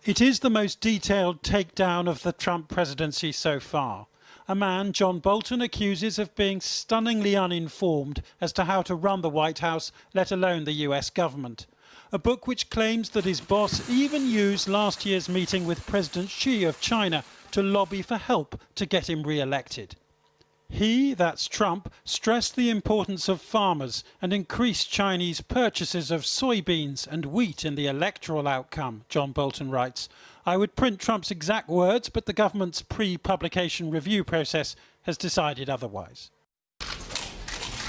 It is the most detailed takedown of the Trump presidency so far. A man John Bolton accuses of being stunningly uninformed as to how to run the White House, let alone the US government. A book which claims that his boss even used last year's meeting with President Xi of China to lobby for help to get him re-elected. He, that's Trump, stressed the importance of farmers and increased Chinese purchases of soybeans and wheat in the electoral outcome, John Bolton writes. I would print Trump's exact words, but the government's pre-publication review process has decided otherwise.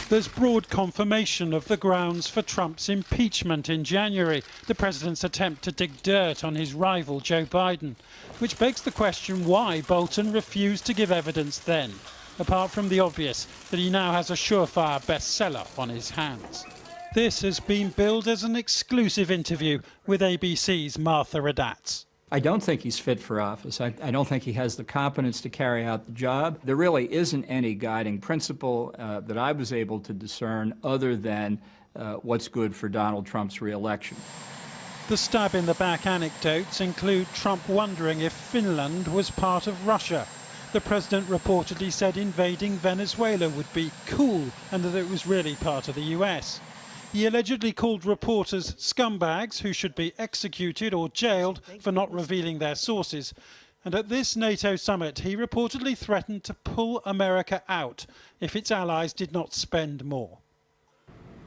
There's broad confirmation of the grounds for Trump's impeachment in January, the president's attempt to dig dirt on his rival Joe Biden, which begs the question why Bolton refused to give evidence then, apart from the obvious that he now has a surefire bestseller on his hands. This has been billed as an exclusive interview with ABC's Martha Radatz. I don't think he's fit for office. I don't think he has the competence to carry out the job. There really isn't any guiding principle that I was able to discern other than what's good for Donald Trump's re-election. The stab-in-the-back anecdotes include Trump wondering if Finland was part of Russia. The president reportedly said invading Venezuela would be cool and that it was really part of the US. He allegedly called reporters scumbags who should be executed or jailed for not revealing their sources. And at this NATO summit, he reportedly threatened to pull America out if its allies did not spend more.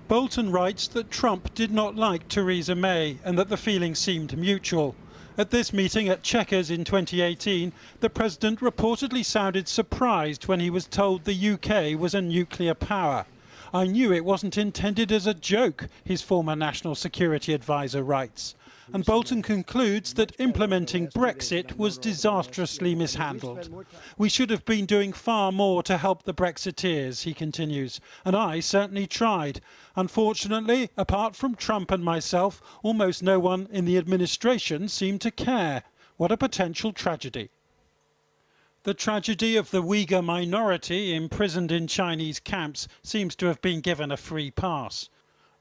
Bolton writes that Trump did not like Theresa May and that the feeling seemed mutual. At this meeting at Chequers in 2018, the president reportedly sounded surprised when he was told the UK was a nuclear power. I knew it wasn't intended as a joke, his former national security advisor writes. And Bolton concludes that implementing Brexit was disastrously mishandled. We should have been doing far more to help the Brexiteers, he continues, and I certainly tried. Unfortunately, apart from Trump and myself, almost no one in the administration seemed to care. What a potential tragedy. The tragedy of the Uyghur minority imprisoned in Chinese camps seems to have been given a free pass.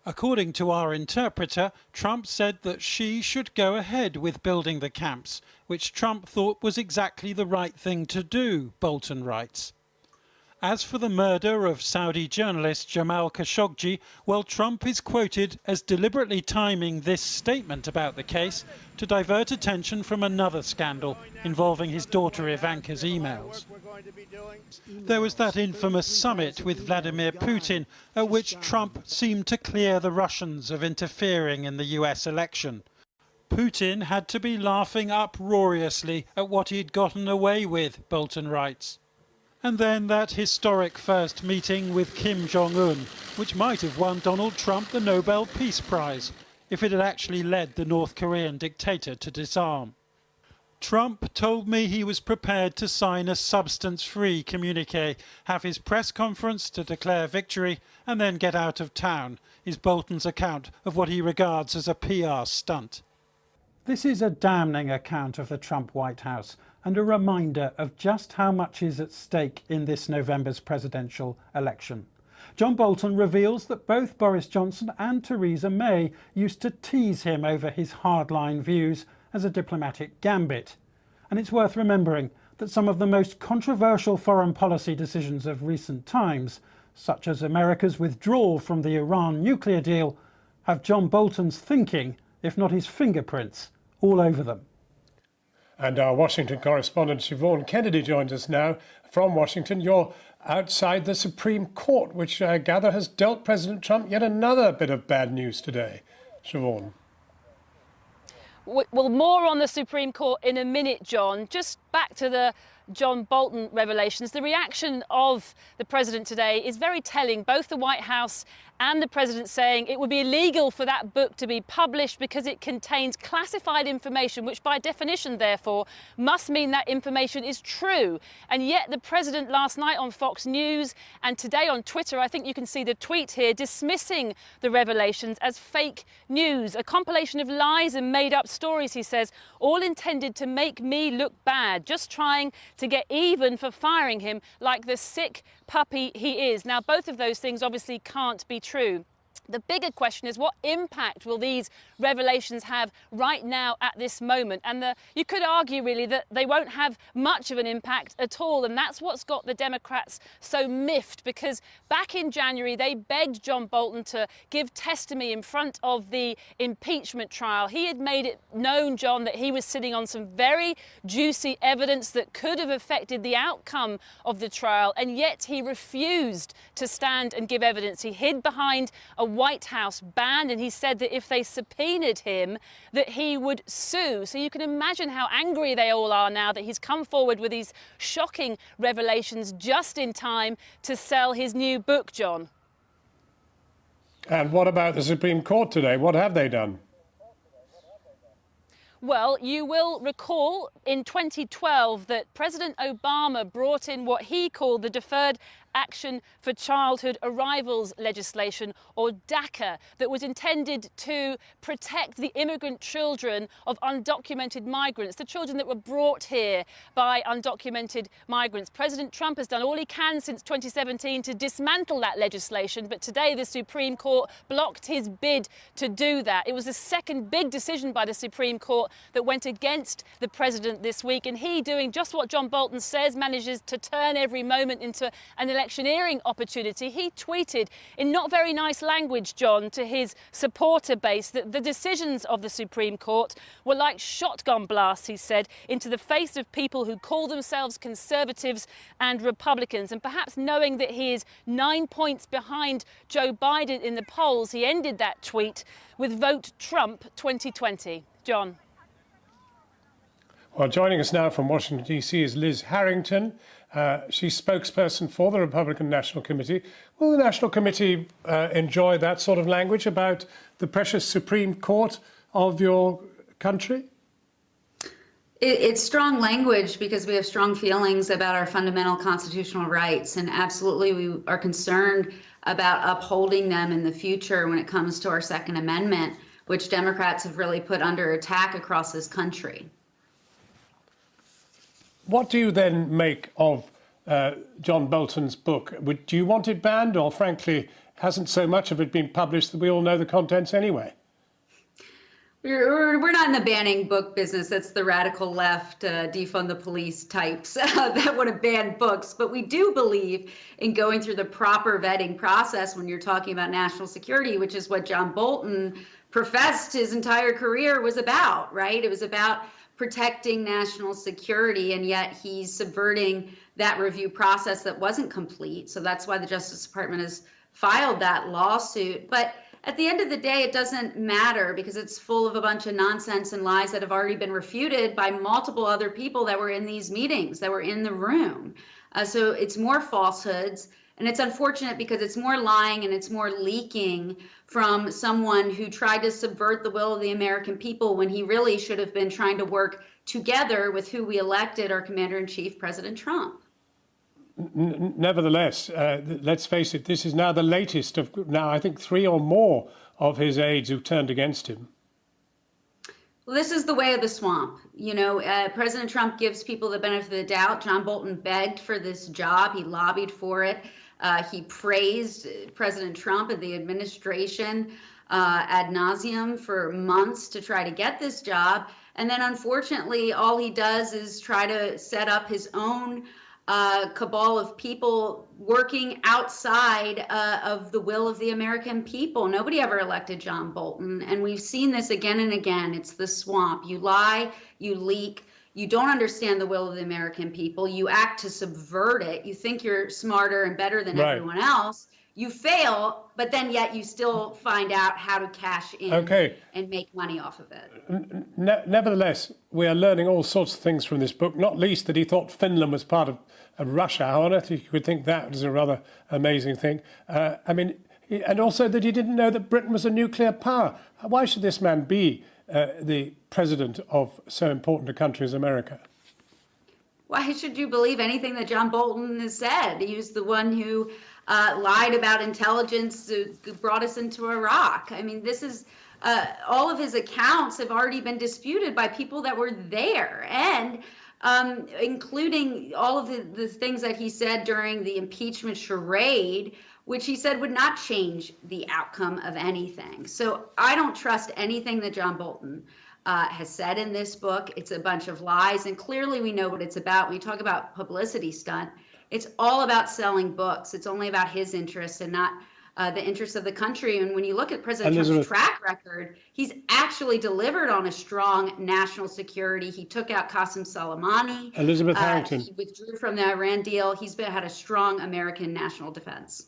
According to our interpreter, Trump said that Xi should go ahead with building the camps, which Trump thought was exactly the right thing to do, Bolton writes. As for the murder of Saudi journalist Jamal Khashoggi, well, Trump is quoted as deliberately timing this statement about the case to divert attention from another scandal involving his daughter Ivanka's emails. There was that infamous summit with Vladimir Putin, at which Trump seemed to clear the Russians of interfering in the US election. Putin had to be laughing uproariously at what he'd gotten away with, Bolton writes. And then that historic first meeting with Kim Jong-un, which might have won Donald Trump the Nobel Peace Prize if it had actually led the North Korean dictator to disarm. Trump told me he was prepared to sign a substance-free communique, have his press conference to declare victory, and then get out of town, is Bolton's account of what he regards as a PR stunt. This is a damning account of the Trump White House and a reminder of just how much is at stake in this November's presidential election. John Bolton reveals that both Boris Johnson and Theresa May used to tease him over his hardline views as a diplomatic gambit. And it's worth remembering that some of the most controversial foreign policy decisions of recent times, such as America's withdrawal from the Iran nuclear deal, have John Bolton's thinking, if not his fingerprints, all over them. And our Washington correspondent Siobhan Kennedy joins us now from Washington. You're outside the Supreme Court, which I gather has dealt President Trump yet another bit of bad news today. Siobhan. Well, more on the Supreme Court in a minute, John. Just back to the John Bolton revelations. The reaction of the president today is very telling. Both the White House and the president saying it would be illegal for that book to be published because it contains classified information, which by definition, therefore, must mean that information is true. And yet the president last night on Fox News and today on Twitter, I think you can see the tweet here, dismissing the revelations as fake news, a compilation of lies and made up stories, he says, all intended to make me look bad, just trying to get even for firing him like the sick puppy he is. Now, both of those things obviously can't be true. The bigger question is, what impact will these revelations have right now at this moment? And you could argue really that they won't have much of an impact at all. And that's what's got the Democrats so miffed, because back in January, they begged John Bolton to give testimony in front of the impeachment trial. He had made it known, John, that he was sitting on some very juicy evidence that could have affected the outcome of the trial. And yet he refused to stand and give evidence. He hid behind a White House ban, and he said that if they subpoenaed him, that he would sue. So you can imagine how angry they all are now that he's come forward with these shocking revelations just in time to sell his new book, John. And what about the Supreme Court today? What have they done? Well, you will recall in 2012 that President Obama brought in what he called the Deferred Action for Childhood Arrivals legislation, or DACA, that was intended to protect the immigrant children of undocumented migrants, the children that were brought here by undocumented migrants. President Trump has done all he can since 2017 to dismantle that legislation, but today the Supreme Court blocked his bid to do that. It was the second big decision by the Supreme Court that went against the president this week, and he, doing just what John Bolton says, manages to turn every moment into an electioneering opportunity. He tweeted in not very nice language, John, to his supporter base that the decisions of the Supreme Court were like shotgun blasts, he said, into the face of people who call themselves conservatives and Republicans. And perhaps knowing that he is 9 points behind Joe Biden in the polls, he ended that tweet with "Vote Trump 2020. John. Well, joining us now from Washington, D.C. is Liz Harrington. She's spokesperson for the Republican National Committee. Will the National Committee enjoy that sort of language about the precious Supreme Court of your country? It's strong language because we have strong feelings about our fundamental constitutional rights, and absolutely we are concerned about upholding them in the future when it comes to our Second Amendment, which Democrats have really put under attack across this country. What do you then make of John Bolton's book? Do you want it banned, or frankly, hasn't so much of it been published that we all know the contents anyway? We're not in the banning book business. That's the radical left, defund the police types that want to ban books. But we do believe in going through the proper vetting process when you're talking about national security, which is what John Bolton professed his entire career was about, right? It was about protecting national security, and yet he's subverting that review process that wasn't complete. So that's why the Justice Department has filed that lawsuit. But at the end of the day, it doesn't matter because it's full of a bunch of nonsense and lies that have already been refuted by multiple other people that were in these meetings, that were in the room. So it's more falsehoods. And it's unfortunate because it's more lying and it's more leaking from someone who tried to subvert the will of the American people when he really should have been trying to work together with who we elected, our Commander-in-Chief, President Trump. Nevertheless, let's face it, this is now the latest of I think 3 or more of his aides who've turned against him. Well, this is the way of the swamp. You know, President Trump gives people the benefit of the doubt. John Bolton begged for this job. He lobbied for it. He praised President Trump and the administration ad nauseum for months to try to get this job. And then, unfortunately, all he does is try to set up his own cabal of people working outside of the will of the American people. Nobody ever elected John Bolton, and we've seen this again and again. It's the swamp. You lie, you leak, you don't understand the will of the American people, you act to subvert it, you think you're smarter and better than everyone else, you fail, but then yet you still find out how to cash in and make money off of it. Nevertheless, we are learning all sorts of things from this book, not least that he thought Finland was part of Russia. How on earth you could think that was a rather amazing thing. And also that he didn't know that Britain was a nuclear power. Why should this man be the president of so important a country as America? Why should you believe anything that John Bolton has said? He was the one who lied about intelligence, who brought us into Iraq. I mean, this is all of his accounts have already been disputed by people that were there. And including all of the things that he said during the impeachment charade, which he said would not change the outcome of anything. So I don't trust anything that John Bolton has said in this book. It's a bunch of lies, and clearly we know what it's about. When you talk about publicity stunt, it's all about selling books. It's only about his interests and not the interests of the country. And when you look at President Trump's track record, he's actually delivered on a strong national security. He took out Qasem Soleimani. Elizabeth Harrington. He withdrew from the Iran deal. He's had a strong American national defense.